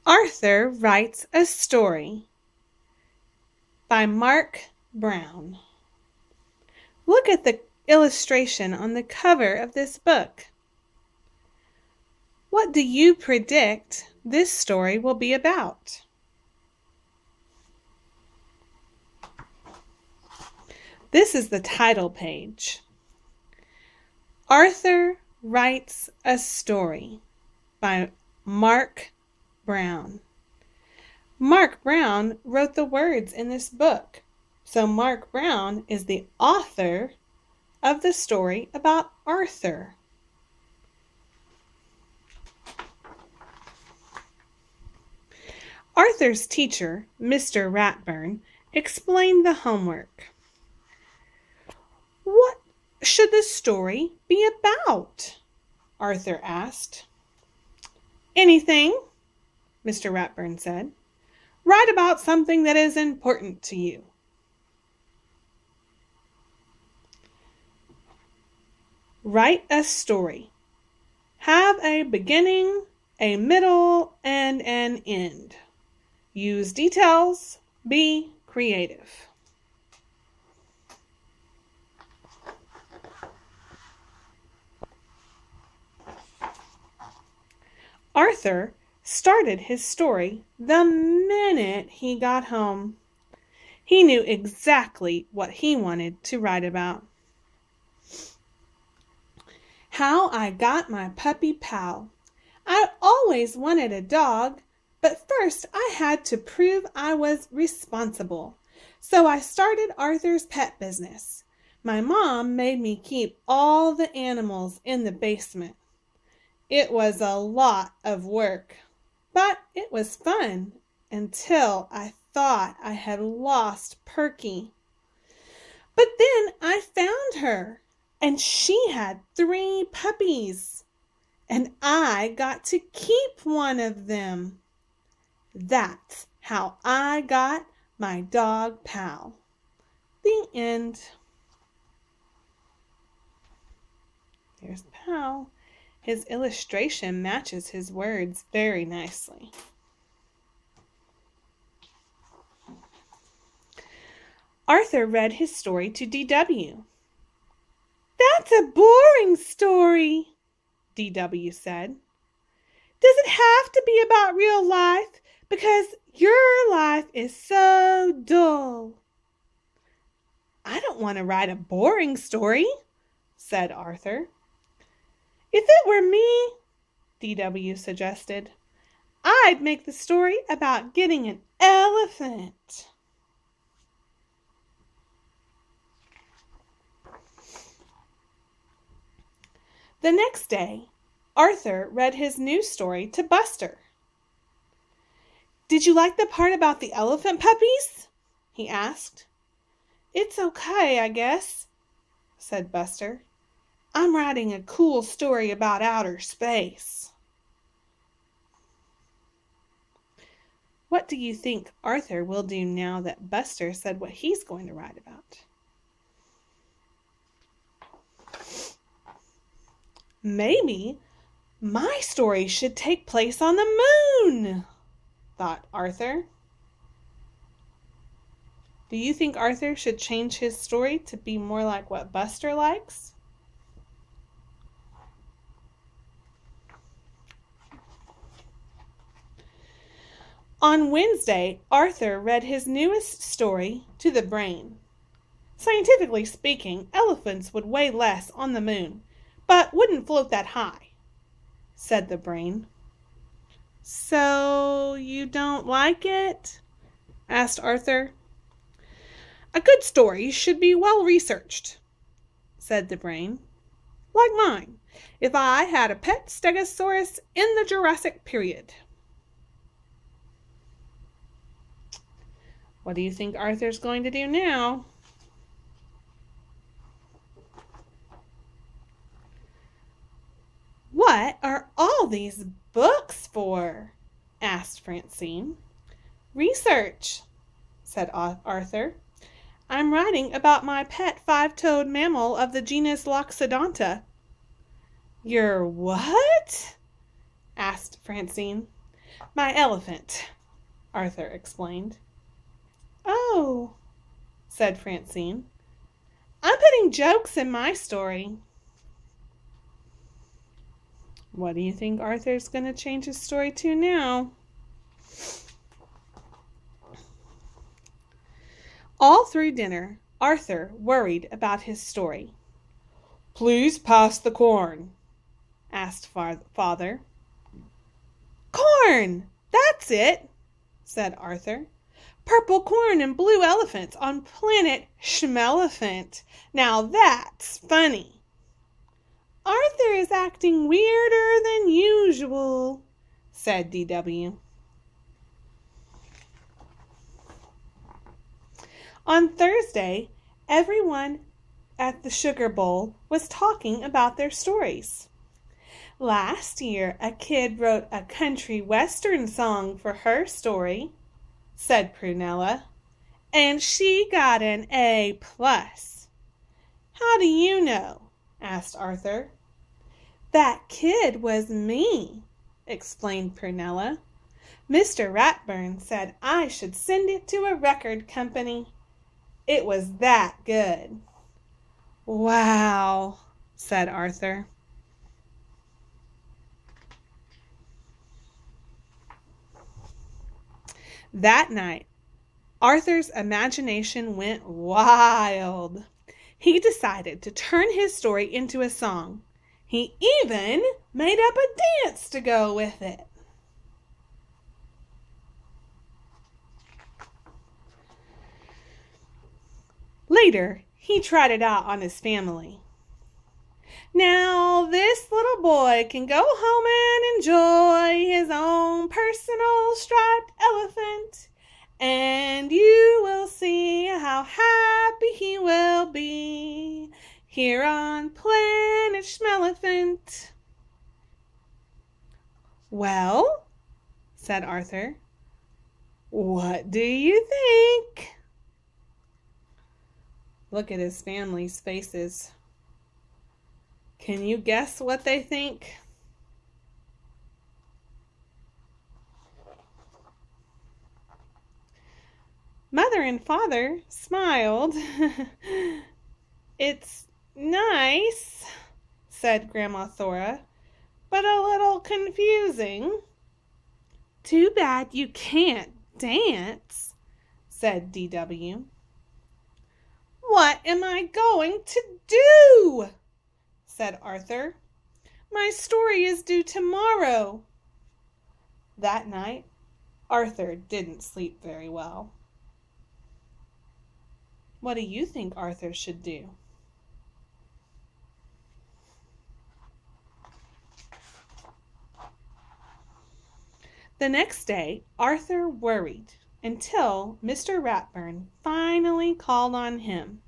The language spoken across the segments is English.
Arthur Writes a Story by Marc Brown. Look at the illustration on the cover of this book. What do you predict this story will be about? This is the title page. Arthur Writes a Story by Marc Brown. Marc Brown wrote the words in this book, so Marc Brown is the author of the story about Arthur. Arthur's teacher, Mr. Ratburn, explained the homework. What should the story be about? Arthur asked. Anything, Mr. Ratburn said. Write about something that is important to you. Write a story. Have a beginning, a middle, and an end. Use details. Be creative. Arthur started his story the minute he got home. He knew exactly what he wanted to write about. How I got my puppy pal. I always wanted a dog, but first I had to prove I was responsible. So I started Arthur's pet business. My mom made me keep all the animals in the basement. It was a lot of work, but it was fun until I thought I had lost Perky. But then I found her, and she had 3 puppies, and I got to keep one of them. That's how I got my dog pal. The end. There's Pal. His illustration matches his words very nicely. Arthur read his story to D.W. That's a boring story, D.W. said. Does it have to be about real life? Because your life is so dull. I don't want to write a boring story, said Arthur. If it were me, D.W. suggested, I'd make the story about getting an elephant. The next day, Arthur read his new story to Buster. Did you like the part about the elephant puppies? He asked. It's okay, I guess, said Buster. I'm writing a cool story about outer space. What do you think Arthur will do now that Buster said what he's going to write about? Maybe my story should take place on the moon, thought Arthur. Do you think Arthur should change his story to be more like what Buster likes? On Wednesday, Arthur read his newest story to the brain. Scientifically speaking, elephants would weigh less on the moon, but wouldn't float that high, said the brain. So you don't like it? Asked Arthur. A good story should be well researched, said the brain. Like mine, if I had a pet stegosaurus in the Jurassic period. What do you think Arthur's going to do now? What are all these books for? Asked Francine. Research, said Arthur. I'm writing about my pet 5-toed mammal of the genus Loxodonta. Your what? asked Francine. My elephant, Arthur explained. Oh, said Francine. I'm putting jokes in my story. What do you think Arthur's going to change his story to now? All through dinner, Arthur worried about his story. Please pass the corn, asked Father. Corn! That's it, said Arthur. Purple corn and blue elephants on planet Schmelephant. Now that's funny. Arthur is acting weirder than usual, said D.W. On Thursday, everyone at the Sugar Bowl was talking about their stories. Last year, a kid wrote a country western song for her story, said Prunella, and she got an A+. How do you know? Asked Arthur. That kid was me, explained Prunella. Mr. Ratburn said I should send it to a record company. It was that good. Wow, said Arthur. That night, Arthur's imagination went wild. He decided to turn his story into a song. He even made up a dance to go with it. Later, he tried it out on his family. Now, this little boy can go home and enjoy his own personal striped elephant, and you will see how happy he will be here on planet Schmelephant. Well, said Arthur, what do you think? Look at his family's faces. Can you guess what they think? Mother and Father smiled. It's nice, said Grandma Thora, but a little confusing. Too bad you can't dance, said D.W. What am I going to do? Said Arthur. My story is due tomorrow. That night, Arthur didn't sleep very well. What do you think Arthur should do? The next day, Arthur worried until Mr. Ratburn finally called on him.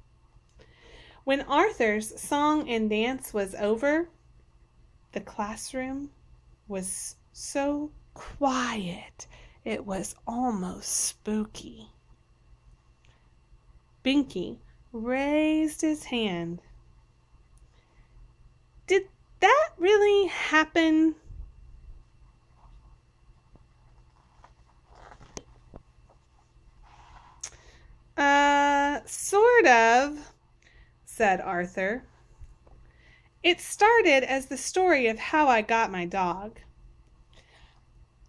When Arthur's song and dance was over, the classroom was so quiet it was almost spooky. Binky raised his hand. Did that really happen? Sort of, said Arthur. It started as the story of how I got my dog.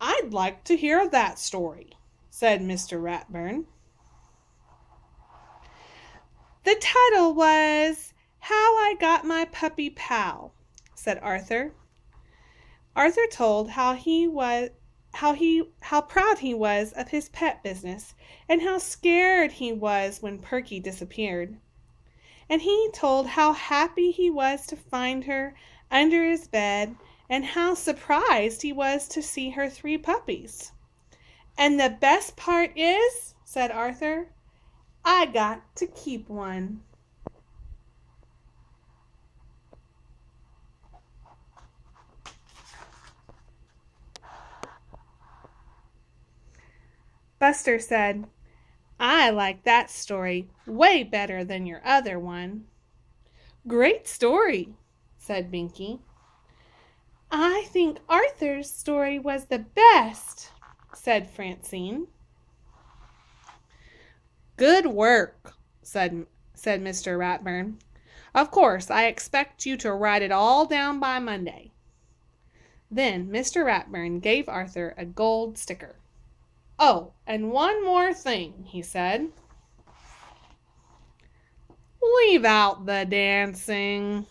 I'd like to hear that story, said Mr. Ratburn. The title was How I Got My Puppy Pal, said Arthur. Arthur told how proud he was of his pet business and how scared he was when Perky disappeared. And he told how happy he was to find her under his bed and how surprised he was to see her 3 puppies. And the best part is, said Arthur, I got to keep one. Buster said, I like that story way better than your other one. Great story, said Binky. I think Arthur's story was the best, said Francine. Good work, said Mr. Ratburn. Of course, I expect you to write it all down by Monday. Then Mr. Ratburn gave Arthur a gold sticker. Oh, and one more thing, he said. Leave out the dancing.